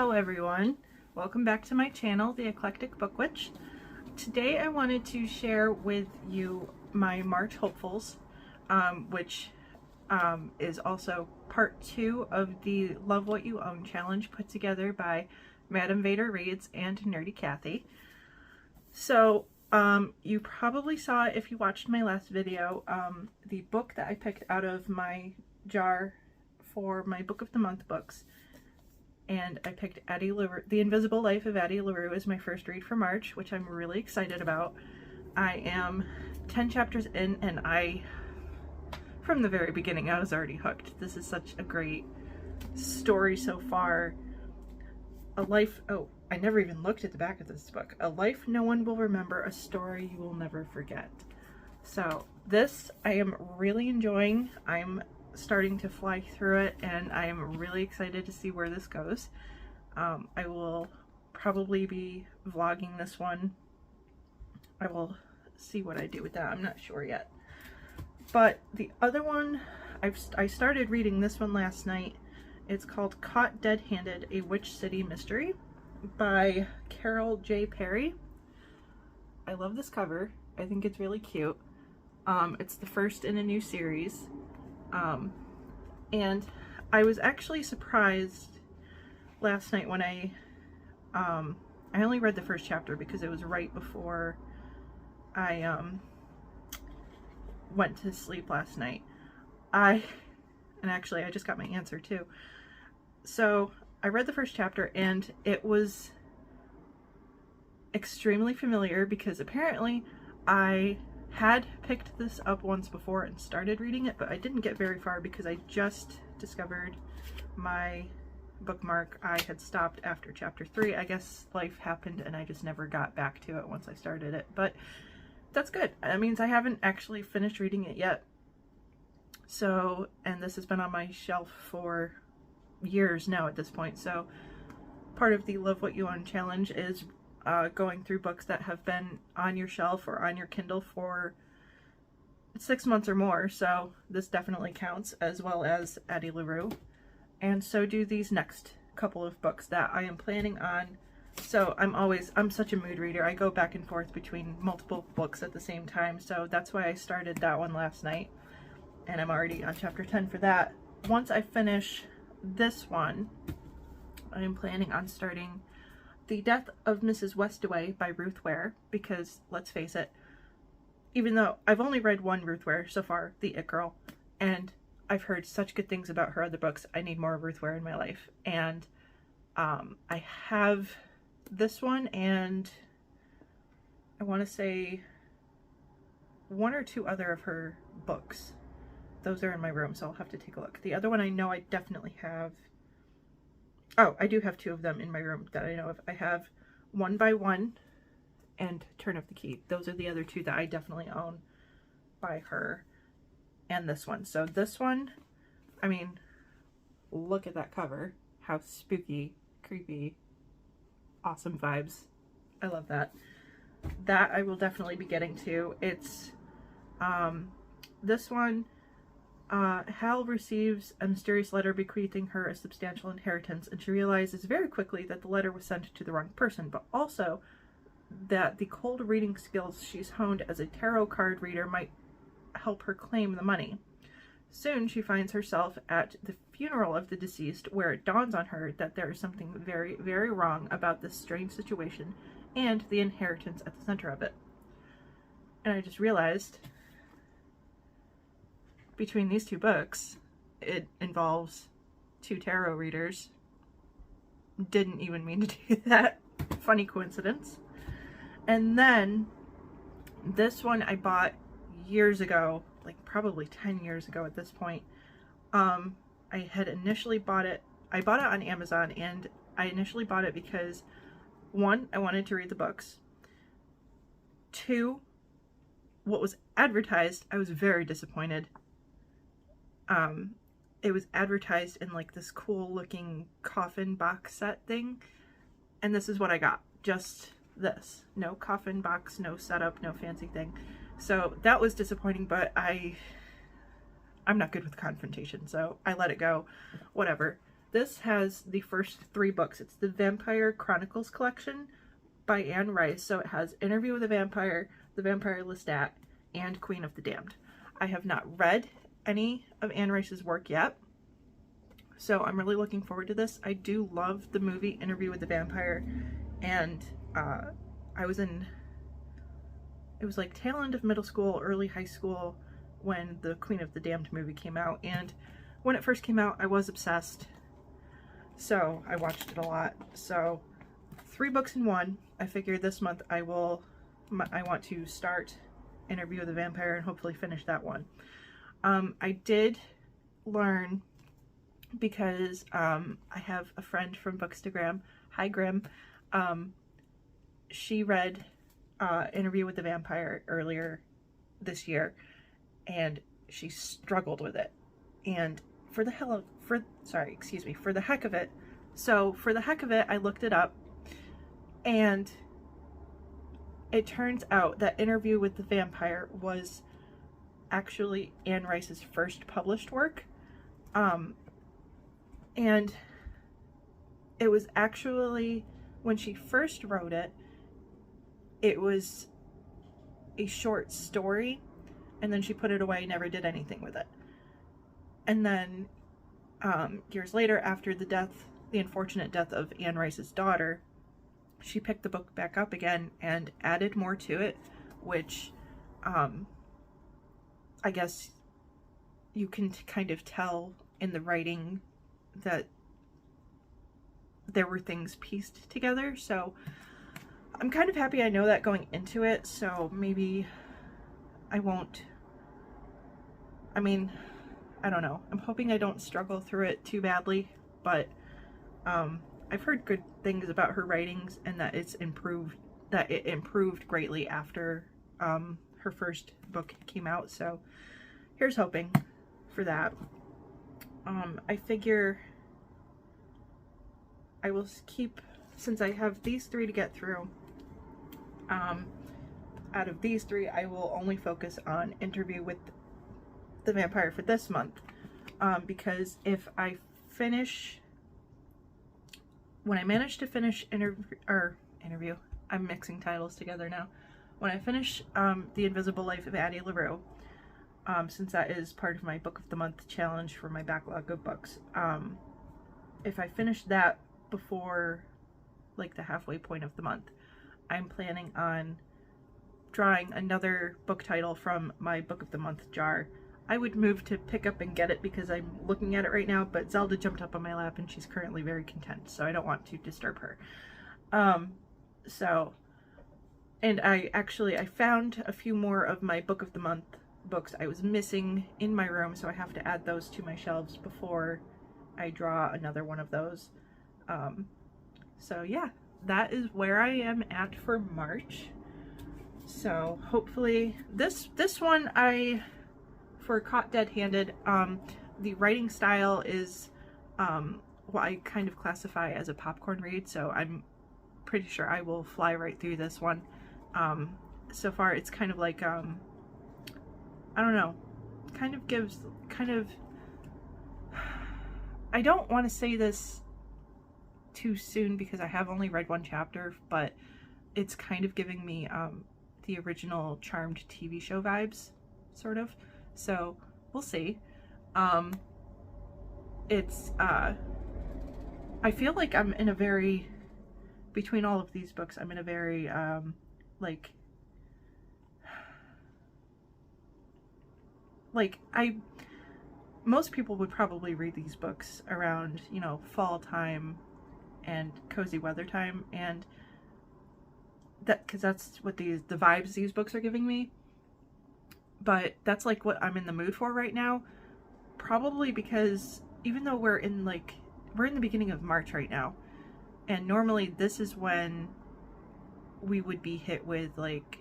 Hello everyone, welcome back to my channel, The Eclectic Book Witch. Today I wanted to share with you my March hopefuls, which is also part 2 of the Love What You Own challenge put together by Madam Vader Reads and Nerdy Kathy. So you probably saw, if you watched my last video, the book that I picked out of my jar for my Book of the Month books. And I picked Addie LaRue, The Invisible Life of Addie LaRue as my first read for March, which I'm really excited about. I am 10 chapters in, and from the very beginning, I was already hooked. This is such a great story so far. I never even looked at the back of this book. A life no one will remember, a story you will never forget. So this I am really enjoying. I'm starting to fly through it, and I am really excited to see where this goes. I will probably be vlogging this one. I will see what I do with that. I'm not sure yet. But the other one, I started reading this one last night. It's called Caught Dead-Handed, A Witch City Mystery by Carol J. Perry. I love this cover. I think it's really cute. It's the first in a new series. And I was actually surprised last night when I only read the first chapter because it was right before I went to sleep last night. And actually I just got my answer too. So I read the first chapter and it was extremely familiar because apparently I had picked this up once before and started reading it, but I didn't get very far because I just discovered my bookmark. I had stopped after chapter 3. I guess life happened and I just never got back to it once I started it, but that's good. That means I haven't actually finished reading it yet. So, and this has been on my shelf for years now at this point, so part of the Love What You Own challenge is going through books that have been on your shelf or on your Kindle for 6 months or more, so this definitely counts, as well as Addie LaRue. And so do these next couple of books that I am planning on. So I'm such a mood reader. I go back and forth between multiple books at the same time, so that's why I started that one last night. And I'm already on chapter 10 for that. Once I finish this one, I am planning on starting The Death of Mrs. Westaway by Ruth Ware, because let's face it, even though I've only read one Ruth Ware so far, The It Girl, and I've heard such good things about her other books, I need more Ruth Ware in my life. And I have this one and I want to say 1 or 2 other of her books. Those are in my room, so I'll have to take a look. The other one I know I definitely have. Oh, I do have 2 of them in my room that I know of. I have One by One and Turn of the Key. Those are the other 2 that I definitely own by her, and this one. So this one, I mean, look at that cover. How spooky, creepy, awesome vibes. I love that. That I will definitely be getting to. It's, this one, Hal receives a mysterious letter bequeathing her a substantial inheritance, and she realizes very quickly that the letter was sent to the wrong person, but also that the cold reading skills she's honed as a tarot card reader might help her claim the money. Soon she finds herself at the funeral of the deceased, where it dawns on her that there is something very, very wrong about this strange situation and the inheritance at the center of it. And I just realized, between these 2 books, it involves 2 tarot readers. Didn't even mean to do that. Funny coincidence. And then this one I bought years ago, like probably 10 years ago at this point. I had initially bought it, I bought it on Amazon, and I initially bought it because 1, I wanted to read the books. 2, what was advertised, I was very disappointed. It was advertised in like this cool looking coffin box set thing, and this is what I got. Just this. No coffin box, no setup, no fancy thing. So that was disappointing, but I'm not good with confrontation, so I let it go. Whatever. This has the first 3 books. It's the Vampire Chronicles collection by Anne Rice. So it has Interview with the Vampire, The Vampire Lestat, and Queen of the Damned. I have not read any of Anne Rice's work yet, so I'm really looking forward to this. I do love the movie Interview with the Vampire, and it was like tail end of middle school, early high school when the Queen of the Damned movie came out, and when it first came out I was obsessed, so I watched it a lot. So 3 books in one. I figured this month I want to start Interview with the Vampire and hopefully finish that one. I did learn, because I have a friend from Bookstagram, hi Grim, she read Interview with the Vampire earlier this year and she struggled with it, and for the heck of it, I looked it up, and it turns out that Interview with the Vampire was actually Anne Rice's first published work. And it was actually, when she first wrote it, it was a short story, and then she put it away, never did anything with it. And then years later, after the unfortunate death of Anne Rice's daughter, she picked the book back up again and added more to it, which I guess you can kind of tell in the writing that there were things pieced together. So I'm kind of happy I know that going into it, so maybe I won't, I mean, I don't know. I'm hoping I don't struggle through it too badly, but I've heard good things about her writings and that it improved greatly after her first book came out, so here's hoping for that. I figure I will keep, since I have these 3 to get through, out of these 3 I will only focus on Interview with the Vampire for this month, because if I finish, when I manage to finish Interview, I'm mixing titles together now, when I finish The Invisible Life of Addie LaRue, since that is part of my Book of the Month challenge for my backlog of books, if I finish that before like the halfway point of the month, I'm planning on drawing another book title from my Book of the Month jar. I would move to pick up and get it because I'm looking at it right now, but Zelda jumped up on my lap and she's currently very content, so I don't want to disturb her. And I found a few more of my Book of the Month books I was missing in my room, so I have to add those to my shelves before I draw another one of those. So yeah, that is where I am at for March. So hopefully this one, for Caught Dead-Handed, the writing style is what I kind of classify as a popcorn read, so I'm pretty sure I will fly right through this one. So far it's kind of like, I don't know, I don't want to say this too soon because I have only read 1 chapter, but it's kind of giving me the original Charmed TV show vibes, sort of. So we'll see. I feel like I'm in a very, between all of these books, I'm in a very most people would probably read these books around, you know, fall time and cozy weather time, and because that's what the vibes these books are giving me. But that's like what I'm in the mood for right now, probably because even though we're in the beginning of March right now, and normally this is when we would be hit with like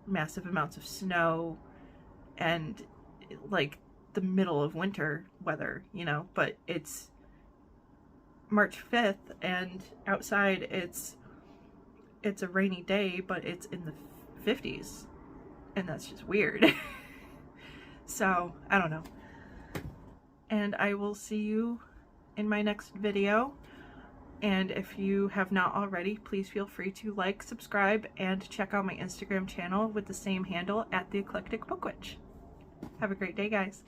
massive amounts of snow and like the middle of winter weather, you know, but it's March 5th and outside it's a rainy day, but it's in the 50s, and that's just weird. So I don't know, and I will see you in my next video. And if you have not already, please feel free to like, subscribe, and check out my Instagram channel with the same handle, @The Eclectic Book Witch. Have a great day, guys.